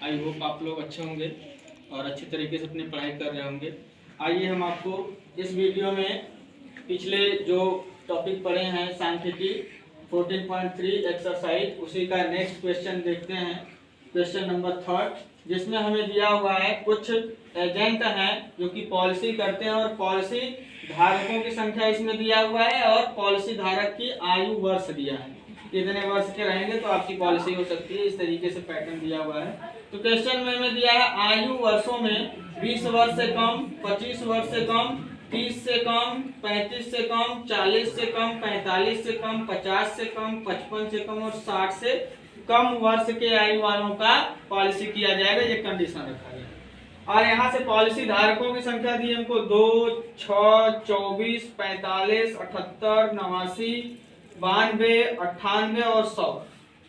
I hope आप लोग अच्छे होंगे और अच्छे तरीके से अपनी पढ़ाई कर रहे होंगे। आइए हम आपको इस वीडियो में पिछले जो टॉपिक पढ़े हैं सांख्यिकी 14.3 एक्सरसाइज उसी का नेक्स्ट क्वेश्चन देखते हैं। क्वेश्चन नंबर 3 जिसमें हमें दिया हुआ है कुछ एजेंट हैं जो कि पॉलिसी करते हैं और पॉलिसी धारकों की संख्या इसमें दिया हुआ है और पॉलिसी धारक की आयु वर्ष दिया है। कितने वर्ष के रहेंगे तो आपकी पॉलिसी हो सकती है। इस तरीके से पैटर्न दिया हुआ है। तो क्वेश्चन में हमें दिया है आयु वर्षों में 20 वर्ष से कम, 25 वर्ष से कम, 30 से कम, 35 से कम, 40 से कम, 45 से कम, 50 से कम, 55 से कम और 60 से कम वर्ष के आयु वालों का पॉलिसी किया जाएगा। ये कंडीशन रखा गया और यहाँ से पॉलिसी धारकों की संख्या दी हमको 2, 6, 24, 45, 78, 89, 92, 98 और 100।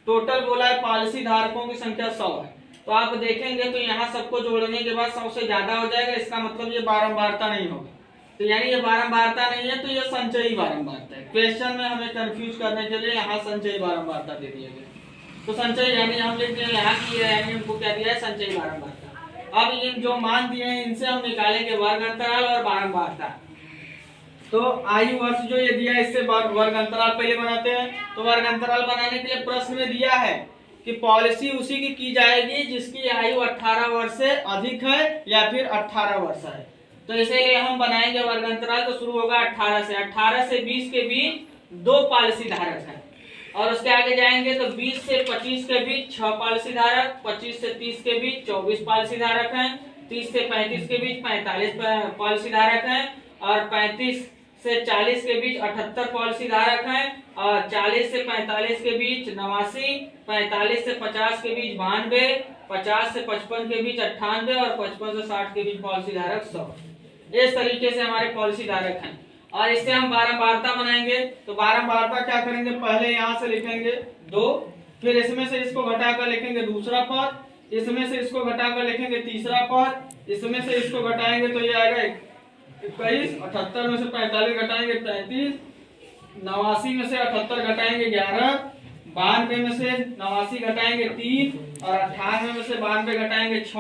टोटल बोला है पॉलिसी धारकों की संख्या 100 है। तो आप देखेंगे तो यहाँ सबको जोड़ने के बाद 100 से ज्यादा हो जाएगा। इसका मतलब ये बारंबारता नहीं होगी। तो यानी ये बारंबारता नहीं है तो ये संचयी बारंबारता है। क्वेश्चन में हमें कंफ्यूज करने के लिए यहाँ संचयी बारंबारता दे दिया गया। तो संचय यानी हम लिखते हैं यहाँ की यानी हमको क्या दिया है संचयी बारंबारता। अब इन जो मान दिए हैं इनसे हम निकालेंगे वर्ग अंतराल और बारंबारता। तो आयु वर्ष जो ये दिया है इससे वर्ग अंतराल पहले बनाते हैं। तो वर्ग अंतराल बनाने के लिए प्रश्न में दिया है कि पॉलिसी उसी की जाएगी जिसकी आयु 18 वर्ष से अधिक है या फिर 18 वर्ष है। तो इसीलिए हम बनाएंगे वर्ग अंतराल। तो शुरू होगा 18 से। 18 से 20 के बीच 2 पॉलिसी धारक हैं और उसके आगे जाएंगे तो 20 से 25 के बीच 6 पॉलिसी धारक, 25 से 30 के बीच 24 पॉलिसी धारक हैं, 30 से 35 के बीच 45 पॉलिसी धारक हैं और 35 से 40 के बीच 78 पॉलिसी धारक हैं और 40 से 45 के बीच 89, 45 से 50 के बीच 92, 50 से 55 के बीच 98 और 55 से 60 के बीच पॉलिसी धारक 100। इस तरीके से हमारे पॉलिसी धारक हैं और इससे हम बारंबारता बनाएंगे। तो बारंबारता क्या करेंगे, पहले यहाँ से लिखेंगे 2, फिर इसमें से इसको घटाकर लिखेंगे दूसरा पद, इसमें से इसको घटाकर लिखेंगे तीसरा पद, इसमें से इसको घटाएंगे तो ये आएगा 21, 78 में से 45 घटाएंगे 33, 89 में से 78 घटाएंगे 11, 92 में से 89 घटाएंगे 3 और 98 में से 92 घटाएंगे 6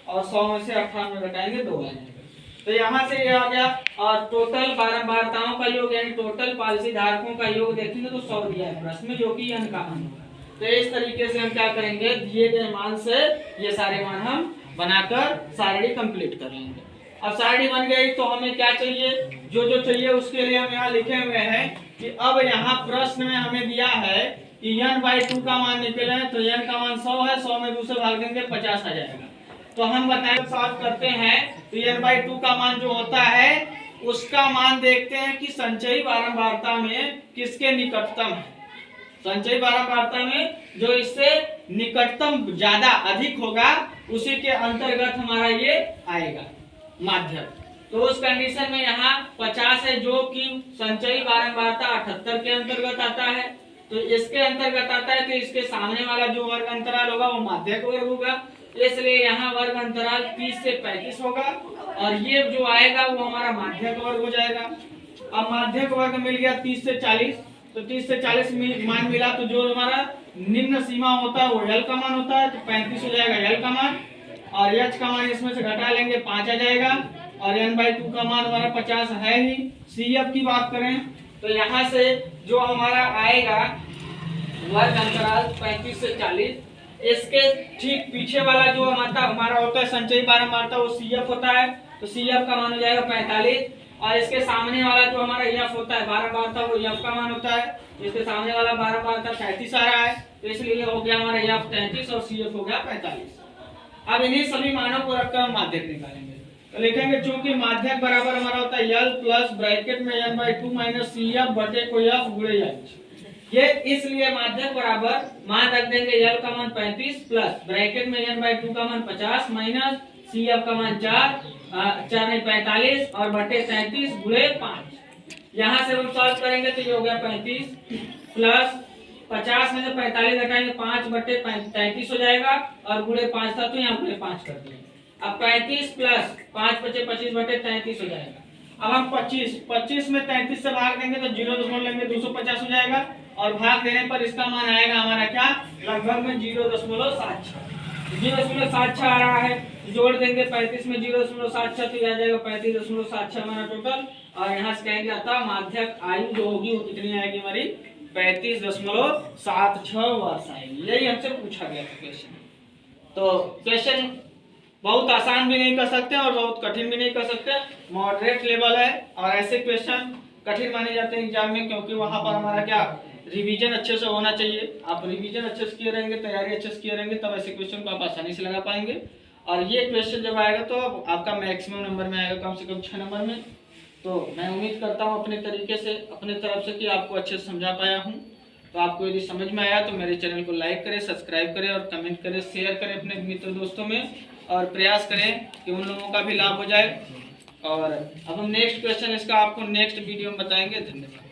और 100 में से 98 घटाएंगे 2 आएंगे। तो यहाँ से ये आ गया और टोटल बारंबारताओं का योग यानी टोटल पॉलिसी धारकों का योग देखेंगे तो 100 दिया है प्रश्न में जो कि n का मान होगा। तो इस तरीके से हम क्या करेंगे, दिए गए मान से ये सारे मान हम बनाकर सारणी कंप्लीट कर लेंगे। अब सारणी बन गई तो हमें क्या चाहिए, जो चाहिए उसके लिए हम यहाँ लिखे हुए हैं कि अब यहाँ प्रश्न में हमें दिया है कि n/2 का मान निकले तो n का मान 100 है, 100 में 2 से भाग देंगे 50 आ जाएगा। तो हम बताएं सॉल्व करते हैं तो n/2 का मान जो होता है उसका मान देखते हैं कि संचयी बारंबारता में किसके निकटतम है। संचयी बारंबारता में जो इससे निकटतम ज्यादा अधिक होगा उसी के अंतर्गत हमारा ये आएगा माध्यक। तो उस कंडीशन में यहाँ 50 है जो कि संचयी बारंबारता 78 के अंतर्गत आता है। तो इसके अंतर्गत आता है तो इसके सामने वाला जो वर्ग अंतराल होगा वो माध्यक वर्ग होगा। इसलिए यहाँ वर्ग अंतराल 30 से 35 होगा और ये जो आएगा वो हमारा माध्यक वर्ग हो जाएगा। अब माध्यक वर्ग मिल गया 30 से 40। तो 30 से 40 मान मिला तो जो हमारा निम्न सीमा होता है वो L का मान होता है। तो 35 हो जाएगा L का मान और H का मान इसमें से घटा लेंगे 5 आ जाएगा और n/2 का मान हमारा 50 है ही। CF की बात करें तो यहाँ से जो हमारा आएगा वर्ग अंतराल 35 से 40, इसके ठीक पीछे वाला जो हमारा होता है संचयी बारंबारता वो CF होता है। तो CF का मान हो जाएगा 45 और इसके सामने वाला जो हमारा F होता है बारंबारता वो F का मान होता है। इसके सामने वाला बारंबारता 33 आ रहा है तो इसलिए हो गया हमारा F 33 और CF हो गया 45। अब इन्हीं सभी मानों को रखकर हम माध्यक निकालेंगे। तो लिखेंगे चूंकि माध्यक बराबर हमारा होता है L प्लस ब्रैकेट में n/2 माइनस CF बटे कोई F गुणे H। ये इसलिए माध्यक बराबर मान रख देंगे L का मान 35 प्लस ब्रैकेट में n/2 का मान 50 माइनस CF का मान 4 नहीं 45 और बटे 33 गुणे 5। यहाँ से हम सॉल्व करेंगे तो ये हो गया 35 प्लस 50 में से 45 घटाएंगे 5 बटे 33 हो जाएगा और गुणे 5 था तो यहाँ गुणे 5 कर दिए। अब 35 प्लस 5 बचे 25 बटे 33 हो जाएगा। अब हम 25 में 33 से भाग देंगे तो 0 लेंगे 250 हो जाएगा और भाग देने पर इसका मान आएगा हमारा क्या, लगभग में 0.76। 0.76 आ रहा है, जोड़ देंगे 35 में 0.76 तो आ जाएगा 35.76 हमारा टोटल। और यहाँ से कहेंगे अतः माध्यक आयु जो होगी वो कितनी आएगी हमारी 35.76 वर्ष आएगी। यही हमसे पूछा गया था क्वेश्चन। तो क्वेश्चन बहुत आसान भी नहीं कर सकते और बहुत कठिन भी नहीं कर सकते, मॉडरेट लेवल है। और ऐसे क्वेश्चन कठिन माने जाते हैं एग्जाम में, क्योंकि वहां पर हमारा क्या रिवीजन अच्छे से होना चाहिए। आप रिवीजन अच्छे से किए रहेंगे, तैयारी अच्छे से किए रहेंगे, तब ऐसे क्वेश्चन को आप आसानी से लगा पाएंगे। और ये क्वेश्चन जब आएगा तो आपका मैक्सिमम नंबर में आएगा, कम से कम 6 नंबर में। तो मैं उम्मीद करता हूँ अपने तरीके से, अपने तरफ से कि आपको अच्छे से समझा पाया हूँ। तो आपको यदि समझ में आया तो मेरे चैनल को लाइक करें, सब्सक्राइब करें और कमेंट करें, शेयर करें अपने मित्र दोस्तों में, और प्रयास करें कि उन लोगों का भी लाभ हो जाए। और अब हम नेक्स्ट क्वेश्चन इसका आपको नेक्स्ट वीडियो में बताएंगे। धन्यवाद।